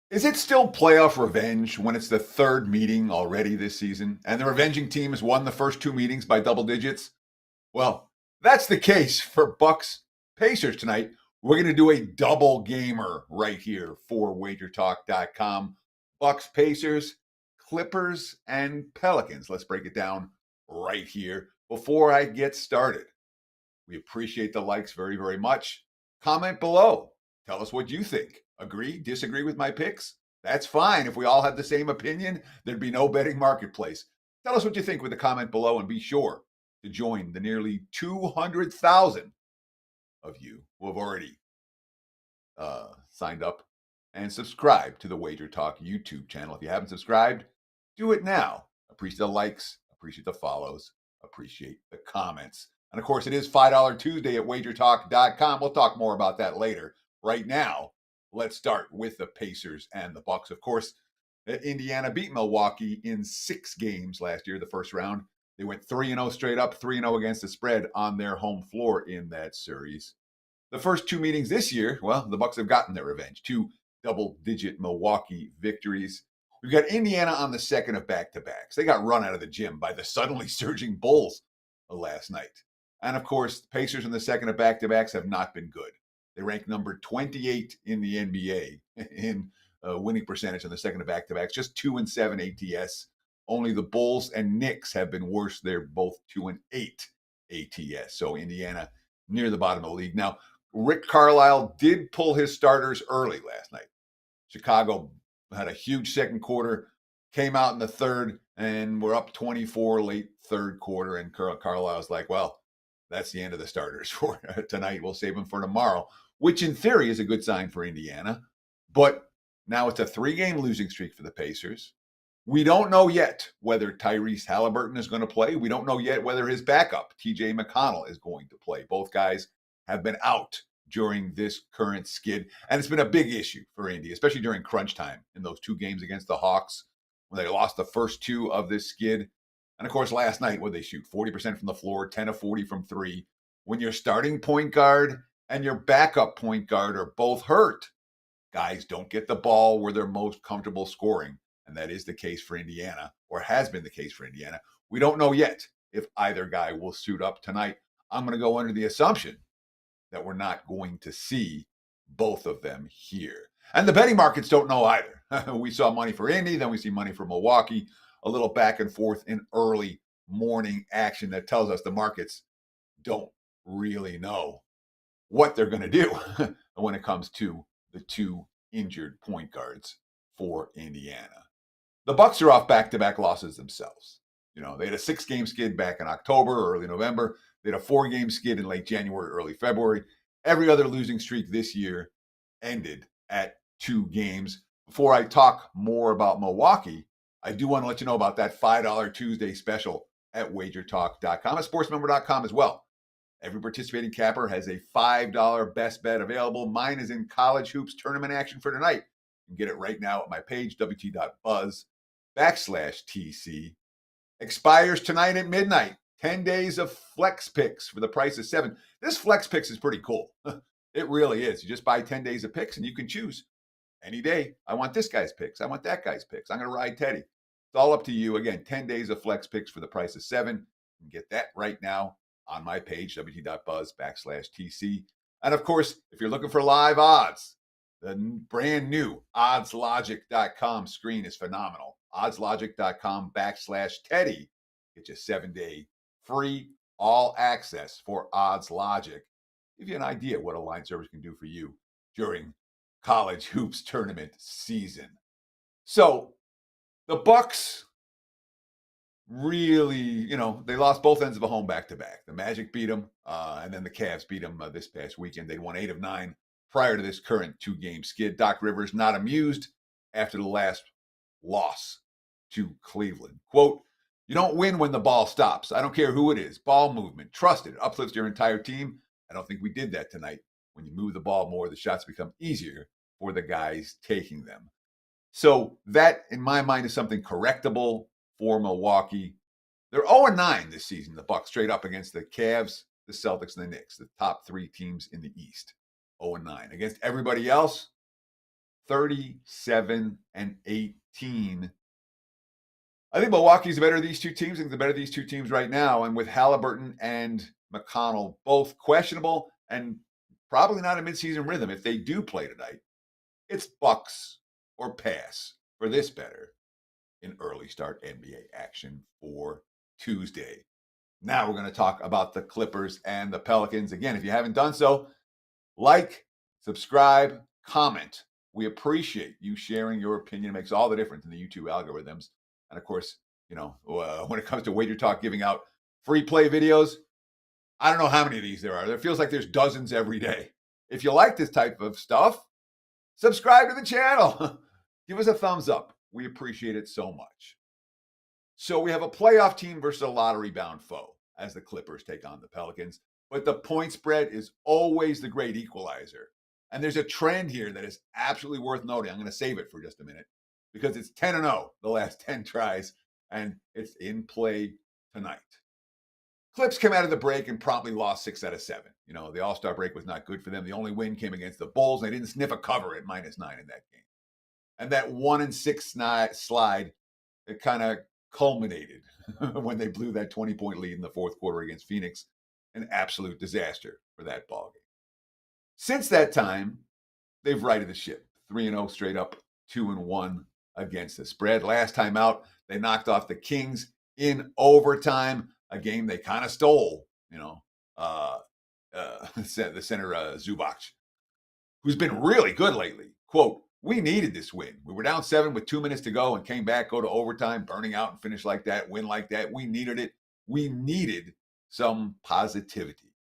Is it still playoff revenge when it's the third meeting already this season and the revenging team has won the first two meetings by double digits? Well, that's the case for Bucks Pacers tonight. We're going to do a double gamer right here for WagerTalk.com. Bucks Pacers, Clippers, and Pelicans. Let's break it down right here. Before I get started, we appreciate the likes very, very much. Comment below. Tell us what you think. Agree, disagree with my picks? That's fine. If we all had the same opinion, there'd be no betting marketplace. Tell us what you think with a comment below, and be sure to join the nearly 200,000 of you who have already signed up and subscribed to the Wager Talk YouTube channel. If you haven't subscribed, do it now. Appreciate the likes, appreciate the follows, appreciate the comments. And of course, it is $5 Tuesday at WagerTalk.com. We'll talk more about that later. Right now, let's start with the Pacers and the Bucks. Of course, Indiana beat Milwaukee in 6 games last year, the first round. They went 3-0 straight up, 3-0 against the spread on their home floor in that series. The first two meetings this year, well, the Bucks have gotten their revenge. 2 double-digit Milwaukee victories. We've got Indiana on the second of back-to-backs. They got run out of the gym by the suddenly surging Bulls last night. And of course, the Pacers in the second of back-to-backs have not been good. They rank number 28 in the NBA in winning percentage in the second of back-to-backs, just 2-7 ATS. Only the Bulls and Knicks have been worse. They're both 2-8 ATS. So Indiana near the bottom of the league. Now, Rick Carlisle did pull his starters early last night. Chicago had a huge second quarter, came out in the third, and we're up 24 late third quarter. And Carlisle's like, well, that's the end of the starters for tonight. We'll save them for tomorrow, which in theory is a good sign for Indiana. But now it's a 3-game losing streak for the Pacers. We don't know yet whether Tyrese Halliburton is going to play. We don't know yet whether his backup, TJ McConnell, is going to play. Both guys have been out during this current skid, and it's been a big issue for Indy, especially during crunch time in those 2 games against the Hawks when they lost the first 2 of this skid. And of course, last night, where they shoot 40% from the floor, 10 of 40 from 3. When your starting point guard and your backup point guard are both hurt, guys don't get the ball where they're most comfortable scoring. And that is the case for Indiana, or has been the case for Indiana. We don't know yet if either guy will suit up tonight. I'm going to go under the assumption that we're not going to see both of them here. And the betting markets don't know either. We saw money for Indy, then we see money for Milwaukee, a little back and forth in early morning action that tells us the markets don't really know what they're going to do when it comes to the 2 injured point guards for Indiana. The Bucks are off back-to-back losses themselves. You know, they had a 6-game skid back in October or early November. They had a 4-game skid in late January, early February. Every other losing streak this year ended at 2 games. Before I talk more about Milwaukee, I do want to let you know about that $5 Tuesday special at WagerTalk.com, at SportsMember.com as well. Every participating capper has a $5 best bet available. Mine is in college hoops tournament action for tonight. You can get it right now at my page, wt.buzz/TC. Expires tonight at midnight. 10 days of flex picks for the price of 7. This flex picks is pretty cool. It really is. You just buy 10 days of picks and you can choose any day. I want this guy's picks. I want that guy's picks. I'm going to ride Teddy. It's all up to you. Again, 10 days of flex picks for the price of 7. You can get that right now on my page, wt.buzz/TC. And of course, if you're looking for live odds, the brand new oddslogic.com screen is phenomenal. Oddslogic.com/Teddy. Get you a 7-day free all access for Odds Logic. Give you an idea what a line service can do for you during college hoops tournament season. So the Bucks really, they lost both ends of a home back-to-back. The Magic beat them, and then the Cavs beat them this past weekend. They won 8 of 9 prior to this current 2-game skid. Doc Rivers not amused after the last loss to Cleveland. Quote, "You don't win when the ball stops. I don't care who it is. Ball movement, trust it, uplifts your entire team. I don't think we did that tonight. When you move the ball more, the shots become easier for the guys taking them." So that, in my mind, is something correctable for Milwaukee. They're 0-9 this season, the Bucks, straight up against the Cavs, the Celtics, and the Knicks, the top 3 teams in the East. 0-9. Against everybody else, 37-18. I think Milwaukee's the better of these two teams. I think the better of these two teams right now. And with Halliburton and McConnell both questionable and probably not a midseason rhythm, if they do play tonight, it's Bucks or pass for this better in early start NBA action for Tuesday. Now we're going to talk about the Clippers and the Pelicans. Again, if you haven't done so, like, subscribe, comment. We appreciate you sharing your opinion. It makes all the difference in the YouTube algorithms. And of course, when it comes to WagerTalk giving out free play videos, I don't know how many of these there are. It feels like there's dozens every day. If you like this type of stuff, subscribe to the channel. Give us a thumbs up. We appreciate it so much. So we have a playoff team versus a lottery-bound foe as the Clippers take on the Pelicans. But the point spread is always the great equalizer. And there's a trend here that is absolutely worth noting. I'm going to save it for just a minute because it's 10-0 the last 10 tries, and it's in play tonight. Clips came out of the break and promptly lost 6 out of 7. The All-Star break was not good for them. The only win came against the Bulls, and they didn't sniff a cover at -9 in that game. And that 1-6 slide, it kind of culminated when they blew that 20-point lead in the fourth quarter against Phoenix. An absolute disaster for that ballgame. Since that time, they've righted the ship. 3-0 straight up, 2-1 against the spread. Last time out, they knocked off the Kings in overtime, a game they kind of stole, the center Zubac, who's been really good lately. Quote, "We needed this win. We were down 7 with 2 minutes to go and came back, go to overtime, burning out and finish like that, win like that. We needed it. We needed some positivity."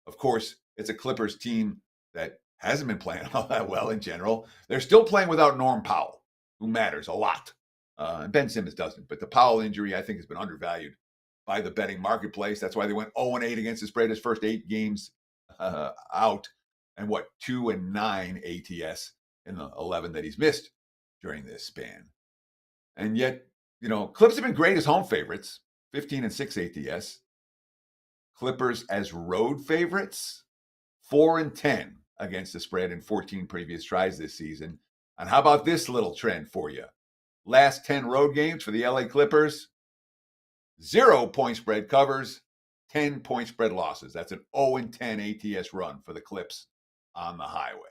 Of course, it's a Clippers team that hasn't been playing all that well in general. They're still playing without Norm Powell, who matters a lot. And Ben Simmons doesn't. But the Powell injury, I think, has been undervalued by the betting marketplace. That's why they went 0-8 against the spread his first 8 games out, and 2-9 ATS in the 11 that he's missed during this span. And yet, Clips have been great as home favorites, 15-6 ATS. Clippers as road favorites, 4-10 against the spread in 14 previous tries this season. And how about this little trend for you? Last 10 road games for the LA Clippers, 0 point spread covers, 10 point spread losses. That's an 0-10 ATS run for the Clips on the highway.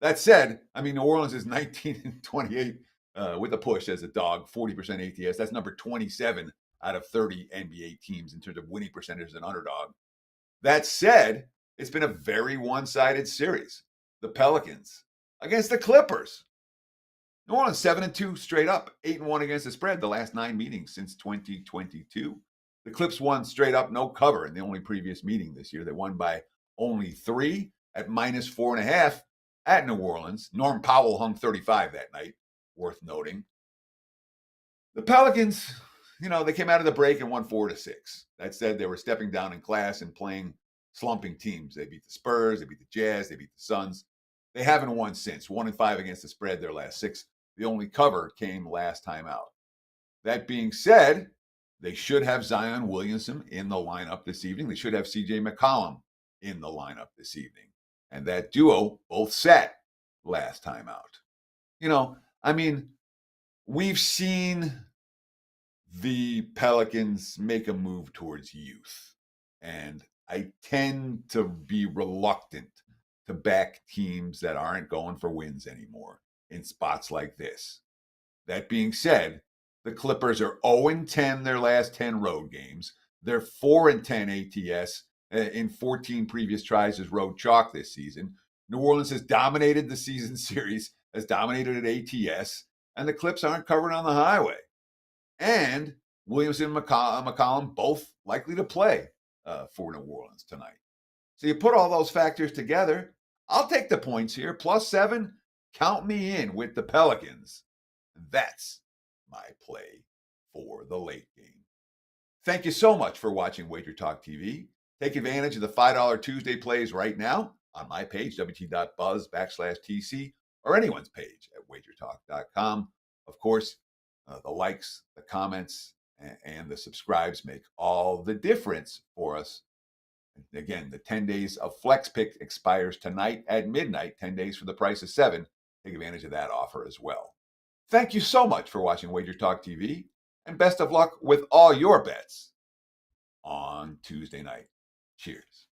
That said, New Orleans is 19-28 with a push as a dog, 40% ATS. That's number 27 out of 30 NBA teams in terms of winning percentage as an underdog. That said, it's been a very one-sided series. The Pelicans against the Clippers. New Orleans 7-2 straight up, 8-1 against the spread the last 9 meetings since 2022. The Clips won straight up, no cover in the only previous meeting this year. They won by only 3 at -4.5 at New Orleans. Norm Powell hung 35 that night, worth noting. The Pelicans, they came out of the break and won 4-6. That said, they were stepping down in class and playing slumping teams. They beat the Spurs, they beat the Jazz, they beat the Suns. They haven't won since. 1-5 against the spread their last 6. The only cover came last time out. That being said, they should have Zion Williamson in the lineup this evening. They should have CJ McCollum in the lineup this evening. And that duo both sat last time out. We've seen the Pelicans make a move towards youth. And I tend to be reluctant to back teams that aren't going for wins anymore in spots like this. That being said, the Clippers are 0-10 their last 10 road games. They're 4-10 ATS in 14 previous tries as road chalk this season. New Orleans has dominated the season series, has dominated at ATS, and the Clips aren't covered on the highway. And Williamson and McCollum both likely to play for New Orleans tonight. So you put all those factors together, I'll take the points here. +7, count me in with the Pelicans. That's my play for the late game. Thank you so much for watching WagerTalk TV. Take advantage of the $5 Tuesday plays right now on my page, wt.buzz/TC, or anyone's page at wagertalk.com. Of course, the likes, the comments, and the subscribes make all the difference for us. Again, the 10 days of Flex Pick expires tonight at midnight, 10 days for the price of 7. take advantage of that offer as well. Thank you so much for watching WagerTalk TV, and best of luck with all your bets on Tuesday night. Cheers.